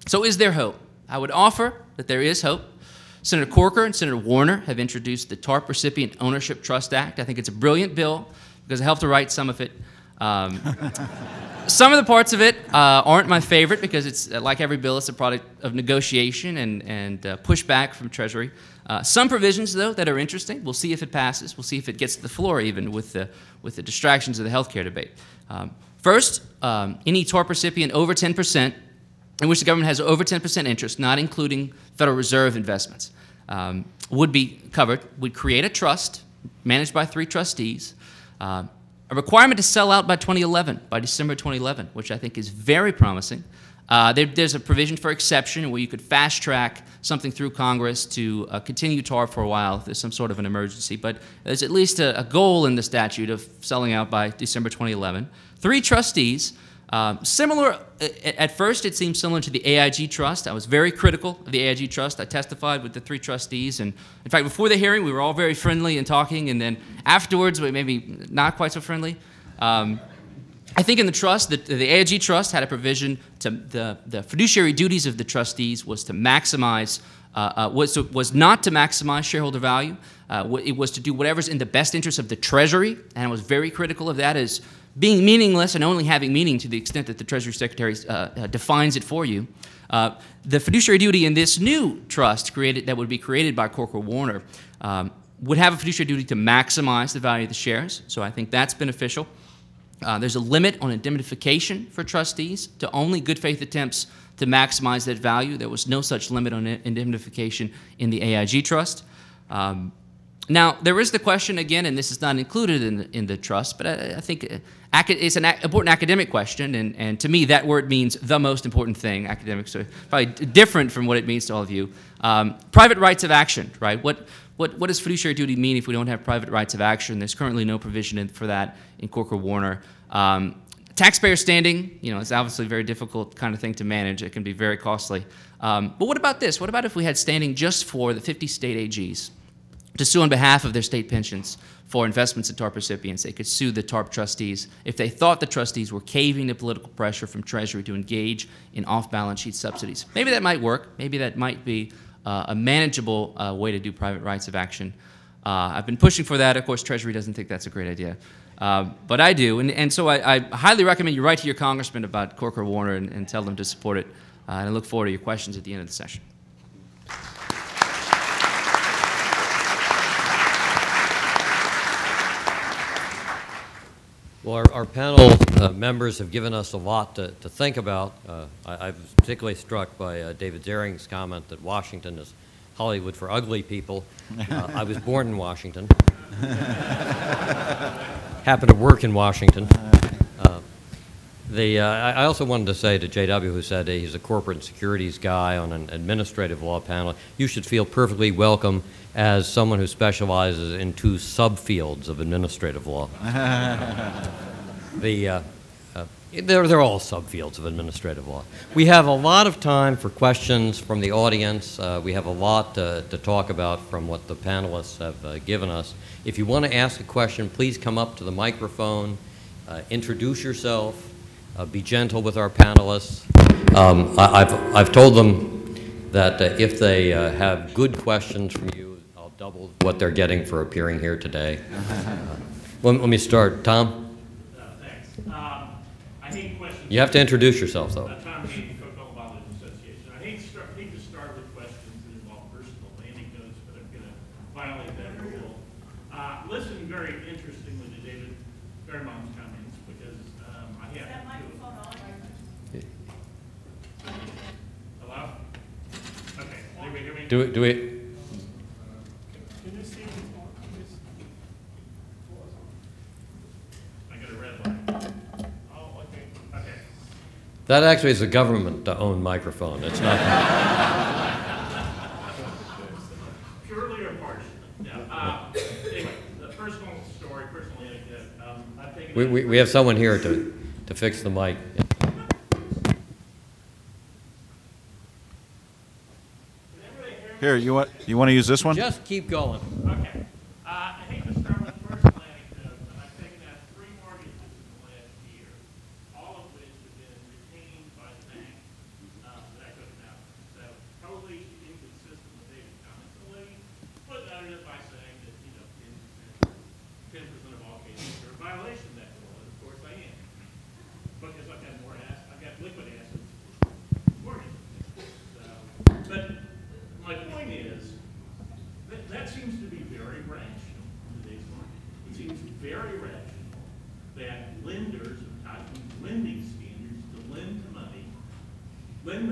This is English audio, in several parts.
So is there hope? I would offer that there is hope. Senator Corker and Senator Warner have introduced the TARP Recipient Ownership Trust Act. I think it's a brilliant bill because I helped to write some of it. Some of the parts of it aren't my favorite because it's, like every bill, it's a product of negotiation and pushback from Treasury. Some provisions, though, that are interesting. We'll see if it passes. We'll see if it gets to the floor, even with the distractions of the healthcare debate. First, any TARP recipient over 10%, in which the government has over 10% interest, not including Federal Reserve investments, would be covered. Would create a trust managed by 3 trustees. A requirement to sell out by 2011, by December 2011, which I think is very promising. There's a provision for exception where you could fast track something through Congress to continue TARP for a while if there's some sort of an emergency. But there's at least a goal in the statute of selling out by December 2011. 3 trustees. Similar, at first it seemed similar to the AIG Trust. I was very critical of the AIG Trust. I testified with the 3 trustees, and in fact, before the hearing, we were all very friendly and talking, and then afterwards, we maybe not quite so friendly. I think in the trust, the AIG Trust had a provision to the fiduciary duties of the trustees was to maximize, was not to maximize shareholder value. It was to do whatever's in the best interest of the Treasury, and I was very critical of that as being meaningless and only having meaning to the extent that the Treasury Secretary defines it for you. The fiduciary duty in this new trust that would be created by Corker Warner would have a fiduciary duty to maximize the value of the shares, so I think that's beneficial. There's a limit on indemnification for trustees to only good faith attempts to maximize that value. There was no such limit on indemnification in the AIG Trust. Now, there is the question, again, and this is not included in the trust, but I think it's an important academic question, and to me, that word means the most important thing. Academics are probably different from what it means to all of you. Private rights of action, right? What does fiduciary duty mean if we don't have private rights of action? There's currently no provision for that in Corker Warner. Taxpayer standing, you know, it's obviously a very difficult kind of thing to manage. It can be very costly. But what about this? What about if we had standing just for the 50 state AGs to sue on behalf of their state pensions for investments in TARP recipients? They could sue the TARP trustees if they thought the trustees were caving to political pressure from Treasury to engage in off-balance sheet subsidies. Maybe that might work. Maybe that might be a manageable way to do private rights of action. I've been pushing for that. Of course, Treasury doesn't think that's a great idea. But I do. And so I highly recommend you write to your congressman about Corker Warner and tell them to support it. And I look forward to your questions at the end of the session. Well, our panel members have given us a lot to think about. I was particularly struck by David Zaring's comment that Washington is Hollywood for ugly people. I was born in Washington. Happened to work in Washington. I also wanted to say to J.W., who said he's a corporate securities guy on an administrative law panel, you should feel perfectly welcome as someone who specializes in 2 subfields of administrative law. They're all subfields of administrative law. We have a lot of time for questions from the audience. We have a lot to talk about from what the panelists have given us. If you want to ask a question, please come up to the microphone, introduce yourself, be gentle with our panelists. I've told them that if they have good questions from you, I'll double what they're getting for appearing here today. Let me start. Tom? Thanks. I hate questions. You have to introduce yourself, though. Tom Hayden, Coca-Cola Bottlers Association. I hate to start with questions that involve personal anecdotes, but I'm going to violate that rule. Listen very interestingly to David Berenbaum's comments because I have. Is that microphone on? Hello? Okay. Anybody hear me? Do we? Can you see me? I got a red light. Oh, okay. Okay. That actually is a government-owned microphone. It's not. Purely or partially. Yeah. Anyway, the personal story, personal anecdote. I've taken. We have someone here to fix the mic. Here, you want to use this one? Just keep going. Okay. I hate to start with personal anecdote, but I've taken out 3 mortgages in the last year, all of which have been retained by the bank that I took an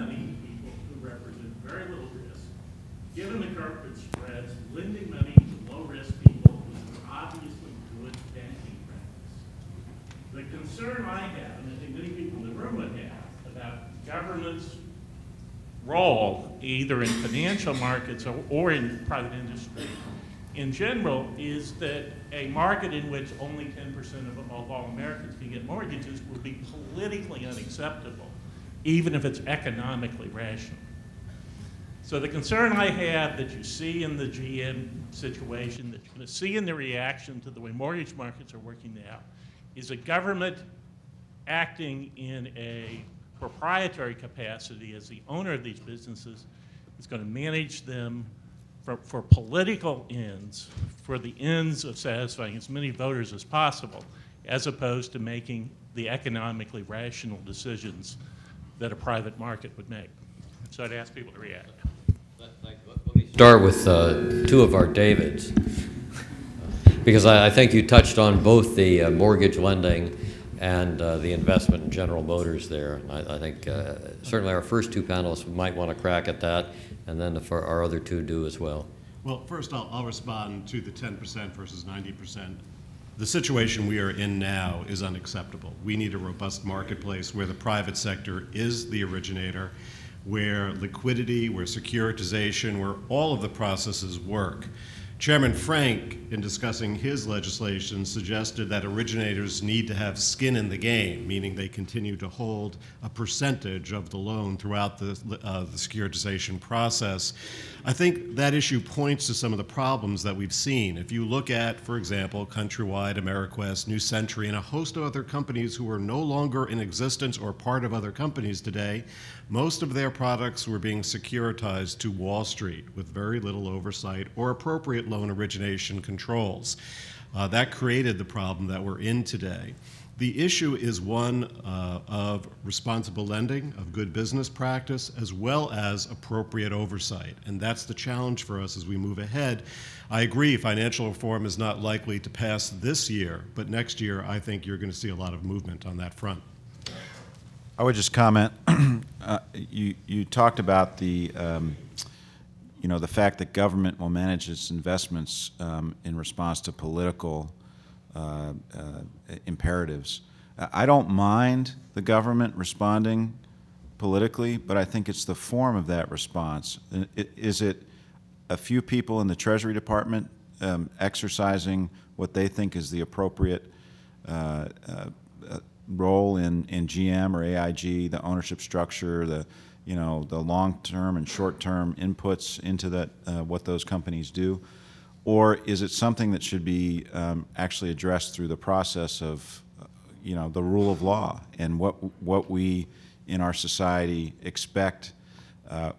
money to people who represent very little risk, given the current spreads, lending money to low-risk people who are obviously good banking practice. The concern I have, and I think many people in the room would have, about government's role, either in financial markets or in private industry, in general, is that a market in which only 10% of all Americans can get mortgages will be politically unacceptable, even if it's economically rational. So the concern I have that you see in the GM situation, that you're going to see in the reaction to the way mortgage markets are working now, is a government acting in a proprietary capacity as the owner of these businesses is going to manage them for political ends, for the ends of satisfying as many voters as possible, as opposed to making the economically rational decisions that a private market would make. So I'd ask people to react. Let me start with two of our Davids, because I think you touched on both the mortgage lending and the investment in General Motors there. I think certainly our first two panelists might want to crack at that, and then for our other two do as well. Well, first I'll respond to the 10% versus 90%. The situation we are in now is unacceptable. We need a robust marketplace where the private sector is the originator, where liquidity, where securitization, where all of the processes work. Chairman Frank, in discussing his legislation, suggested that originators need to have skin in the game, meaning they continue to hold a percentage of the loan throughout the securitization process. I think that issue points to some of the problems that we've seen. If you look at, for example, Countrywide, AmeriQuest, New Century, and a host of other companies who are no longer in existence or part of other companies today, most of their products were being securitized to Wall Street with very little oversight or appropriate loan origination controls. That created the problem that we're in today. The issue is one of responsible lending, of good business practice, as well as appropriate oversight. And that's the challenge for us as we move ahead. I agree, financial reform is not likely to pass this year, but next year I think you're going to see a lot of movement on that front. I would just comment. You talked about the the fact that government will manage its investments in response to political imperatives. I don't mind the government responding politically, but I think it's the form of that response. Is it a few people in the Treasury Department exercising what they think is the appropriate role in GM or AIG, the ownership structure, the long-term and short-term inputs into that what those companies do? Or is it something that should be actually addressed through the process of, the rule of law and what we in our society expect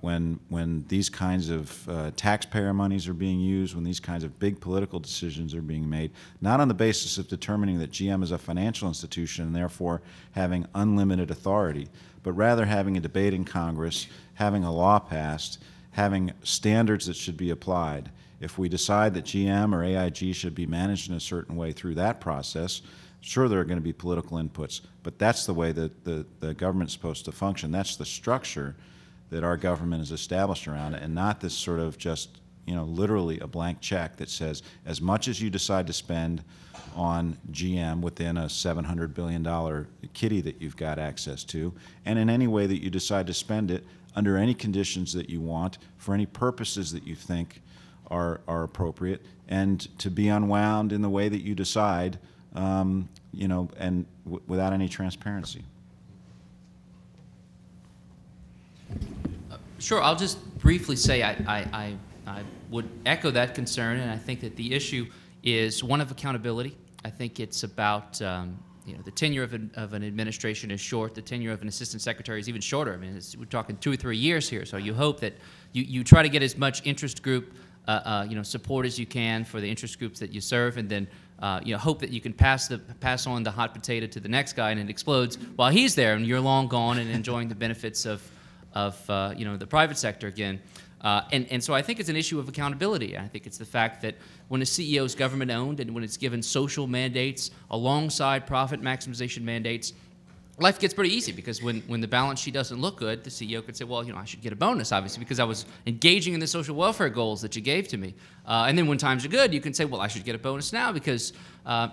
when these kinds of taxpayer monies are being used, when these kinds of big political decisions are being made, not on the basis of determining that GM is a financial institution and therefore having unlimited authority, but rather having a debate in Congress, having a law passed, having standards that should be applied. If we decide that GM or AIG should be managed in a certain way through that process, sure, there are going to be political inputs, but that's the way that the government's supposed to function. That's the structure that our government is established around it, and not this sort of just, literally a blank check that says as much as you decide to spend on GM within a $700 billion kitty that you've got access to, and in any way that you decide to spend it under any conditions that you want, for any purposes that you think are appropriate, and to be unwound in the way that you decide, and without any transparency. Sure, I'll just briefly say I would echo that concern, and I think that the issue is one of accountability. I think it's about, the tenure of an administration is short. The tenure of an assistant secretary is even shorter. I mean, we're talking 2 or 3 years here, so you hope that you try to get as much interest group support as you can for the interest groups that you serve, and then hope that you can pass on the hot potato to the next guy, and it explodes while he's there, and you're long gone and enjoying the benefits of the private sector again. And so I think it's an issue of accountability. I think it's the fact that when a CEO is government-owned and when it's given social mandates alongside profit maximization mandates, life gets pretty easy because when the balance sheet doesn't look good, the CEO could say, well, I should get a bonus, obviously, because I was engaging in the social welfare goals that you gave to me. And then when times are good, you can say, well, I should get a bonus now because,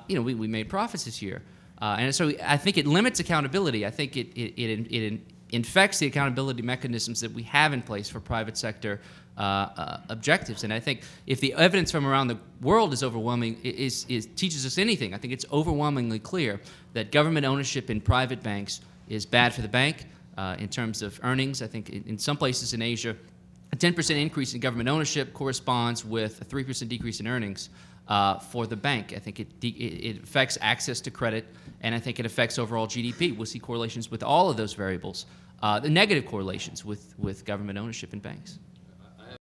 we made profits this year. And so I think it limits accountability. I think it infects the accountability mechanisms that we have in place for private sector objectives. And I think if the evidence from around the world is overwhelming, teaches us anything, I think it's overwhelmingly clear that government ownership in private banks is bad for the bank in terms of earnings. I think in some places in Asia, a 10% increase in government ownership corresponds with a 3% decrease in earnings for the bank. I think it affects access to credit, and I think it affects overall GDP. We'll see correlations with all of those variables, the negative correlations with government ownership in banks.